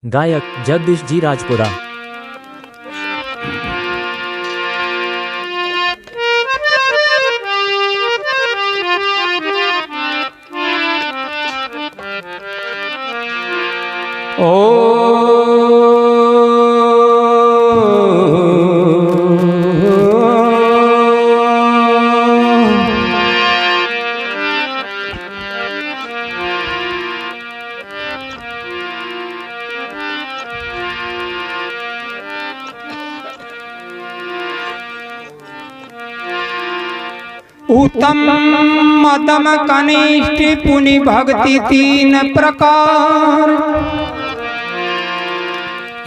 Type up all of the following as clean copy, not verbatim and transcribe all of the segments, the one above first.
गायक जगदीश जी राजपुरा। उत्तम मध्यम कनिष्ठ पुनि भक्ति तीन प्रकार,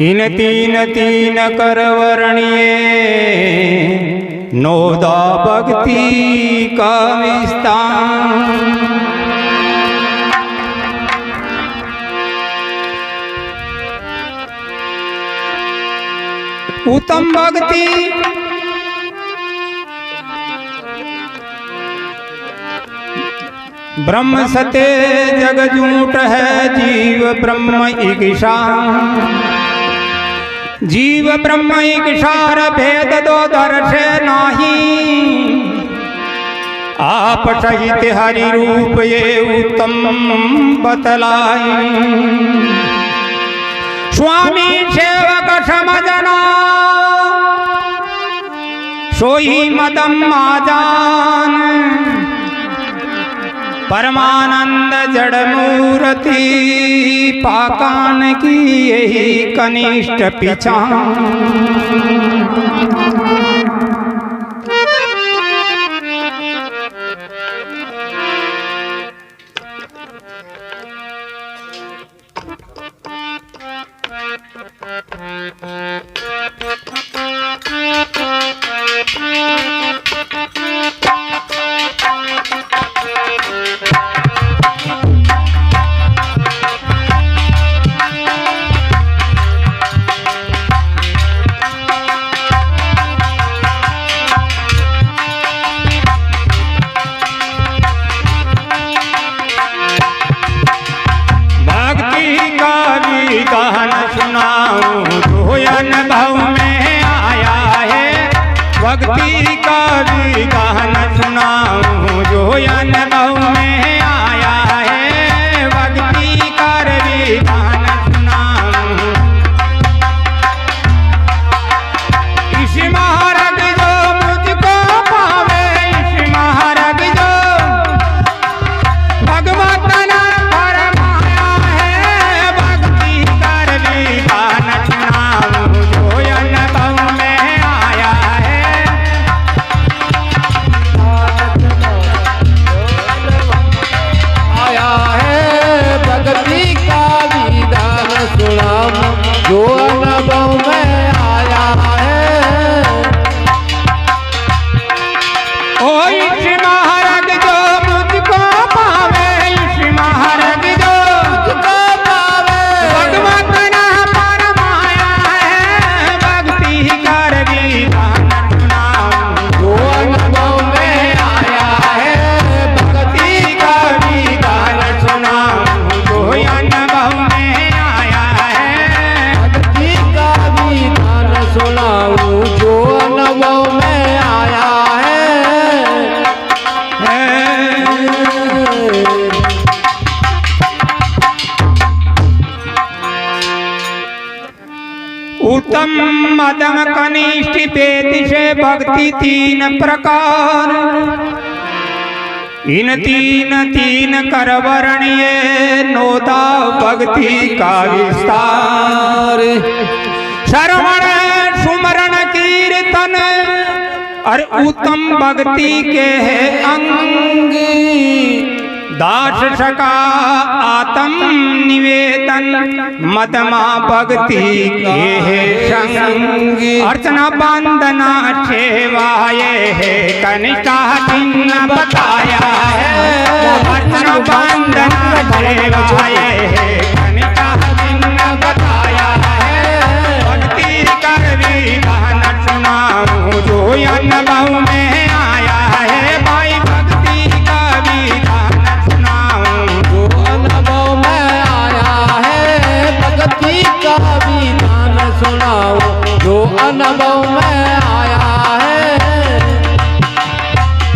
इन तीन कर वर्णिए नोदा भक्ति का विस्तार। उत्तम भक्ति ब्रह्म सत्य जग झूठ है, जीव ब्रह्म ईक्षा, जीव ब्रह्म ईक्षार भेद दो दर्शे नाही, आप सहित हरि रूप ये उत्तम बतलाई। स्वामी सेवक समझना सोई मदम आजान, परमानंद जड़ मूर्ति पाकान की यही कनिष्ठ पहचान। गान सुनाऊं जो अनुभव में आया है, भक्ति का भी गान सुनाऊं जो अनुभव में आया है, भक्ति का भी गान सुनाऊं। इस महाराज जो मुझको पावे, इस महाराज जो भगवत जो अनुभव में आया है। ओ इस महाराज जो मुझको पावे, इस महाराज जो मुझको पावे, भगवत ना परमाया है, भक्ति कर भी गान सुनाऊं जो अनुभव में आया है, भक्ति का भी गान सुनाऊं जो अनुभव में आया है, भक्ति का भी गान सुनाऊं जो अनुभव में आया है। उत्तम मध्यम कनिष्ठ भेद से भक्ति तीन प्रकार, इन तीन कर वर्णिए नोदा भक्ति का विस्तार। श्रवण सुमरण कीर्तन और उत्तम भक्ति के है अंग, दास सका आत्म निवेदन मदमा भक्ति के है संग। अर्चना वंदना सेवाए है कनिष्ठा चिन्ह बताया है, अर्चना वंदना सेवाए है कनिष्ठा चिन्ह बताया है, भक्ति कर भी गान सुनाऊं जो अनुभव में आया है, भाई भक्ति का भी गान सुनाऊं जो अनुभव में आया है, भक्ति का अनुभव में आया है।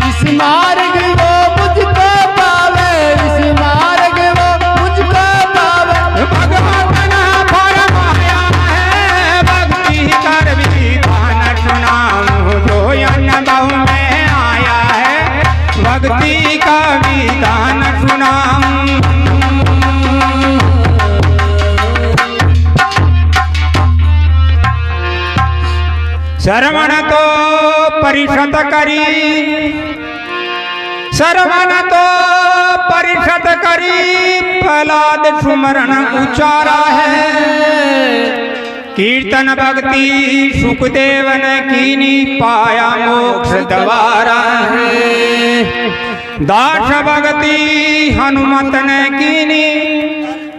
इस मार्ग वो मुझको पावे, इस मार्ग वो मुझको पावे। भगवान फरमाया है भक्ति कर विधान सुनाऊं जो अनुभव में आया है, भक्ति का विधान सुनाऊं। श्रवण तो परिषद करी, श्रवण तो परिषद करी, प्रहलाद सुमरण उचारा है। कीर्तन भक्ति सुखदेव ने कीनी, पाया मोक्ष द्वारा है। दास भक्ति हनुमत ने कीनी,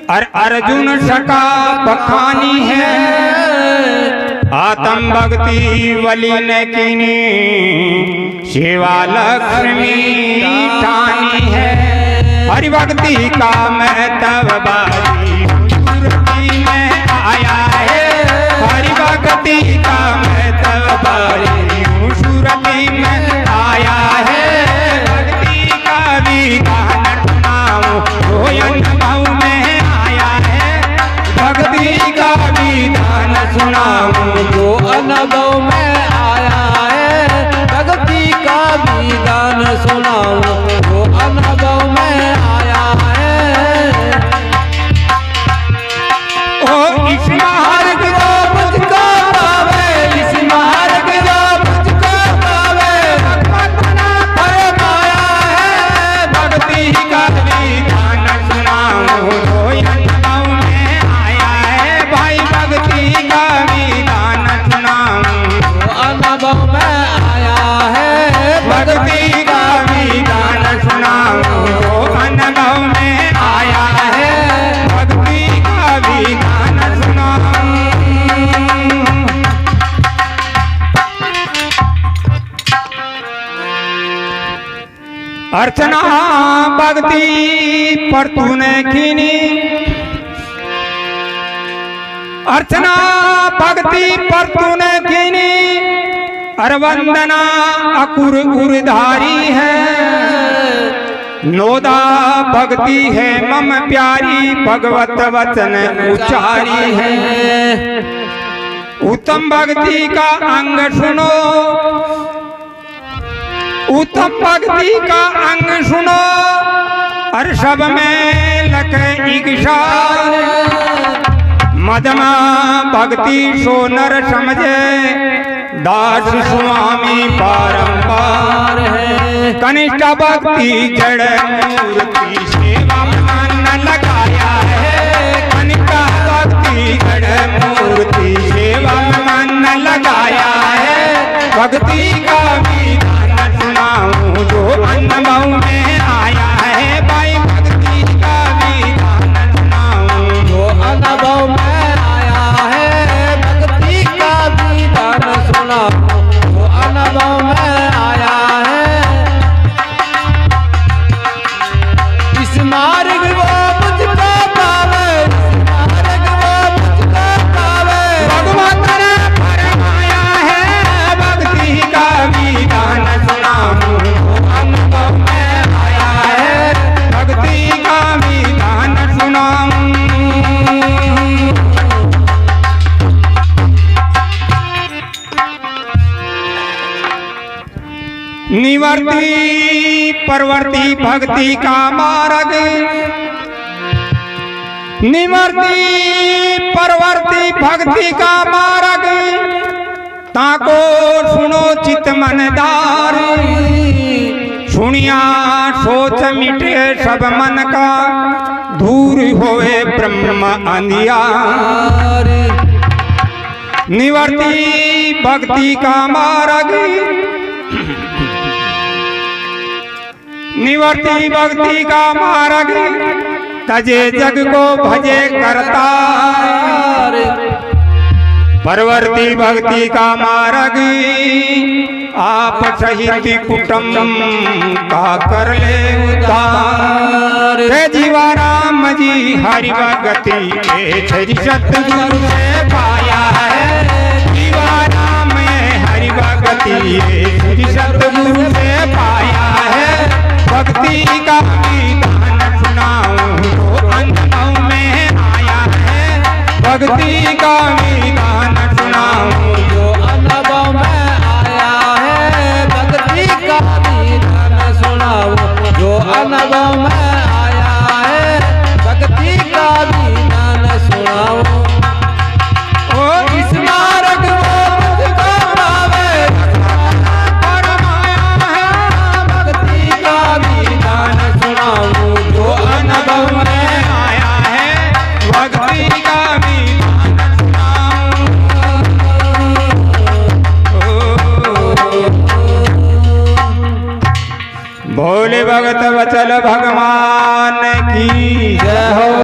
और अर्जुन सका बखानी है। आत्म भक्ति वली ने कीनी, शिवा लक्ष्मी ठानी है। हरि भक्ति का महत्व बारी सुरती में आया है, हरि भक्ति का महत्व बारी सुरती में आया है। भक्ति का विधान सुनाऊं जो अनुभव में आया है, भक्ति का विधान सुनाऊं जो अनुभव में आया है। भक्ति का विधान सुनाऊं जो अनुभव में आया है। ओ इस मार्ग जो मुझको पावे, इस मार्ग जो मुझको पावे। फरमाया है भक्ति का विधान सुनाऊं जो अनुभव में आया है, भाई भक्ति का विधान सुनाऊं जो अनुभव में आया है। भक्ति का विधान सुनाऊं जो अनुभव में आया है, भक्ति का विधान सुनाऊं। अर्चना भक्ति पर तूने कीनी, अर्चना भक्ति पर तूने कीनी, अर वंदना अकुर उरधारी है। नोदा भक्ति है मम प्यारी, भगवत वचन उचारी है। उत्तम भक्ति का अंग सुनो, उत्तम भक्ति का अंग सुनो, हर सब में लख इच्छा। मदमा भक्ति सो नर समझे, दास स्वामी बारंबार है। कनिष्ठ भक्ति जड़ मूर्ति सेवा मन लगाया है। कनिष्ठ भक्ति जड़ मूर्ति सेवा मन लगाया है। भक्ति का विधान सुनाऊं जो अनुभव में आया है, भाई भक्ति का विधान सुनाऊं जो अनुभव में आया है। भक्ति का विधान सुनाऊं जो अनुभव में आया है। इस मार्ग वो मुझको पावे, इस मार्ग वो मुझको पावे। भगवत ने फरमाया है भक्ति का विधान सुनाऊं जो अनुभव में आया है, भक्ति का विधान सुनाऊं। निवर्ती परवर्ती भक्ति का मार्ग, निवर्ती परवर्ती भक्ति का मार्ग, ताको सुनो चित मनदार। सुनिया सोच मिटे सब मन का, दूर होए ब्रह्म अंधियार। निवर्ती भक्ति का मार्ग, निवर्ती भक्ति का मार्ग, तजे जग को भजे करतार। परवर्ती भक्ति का मार्ग, आप सहित कुटुंब का कर ले उद्धार। हे जीवा राम जी हरि भगति के सतगुरु से पाया है। जीवा राम तुझ सतगुरु से पाया है भक्ति का विधान सुनाऊं तो अनुभव में आया है भक्ति का विधान सुनाऊं जो अनुभव में आया है भक्ति का विधान सुनाओ जो अनुभव में आया है भक्ति का विधान सुनाओ ओ इस मार्ग को मुझको पावे फरमाया है भक्ति का विधान सुनाओ जो अनुभव में आया है भक्ति का विधान सुनाऊं भोले भगत वचल भगवान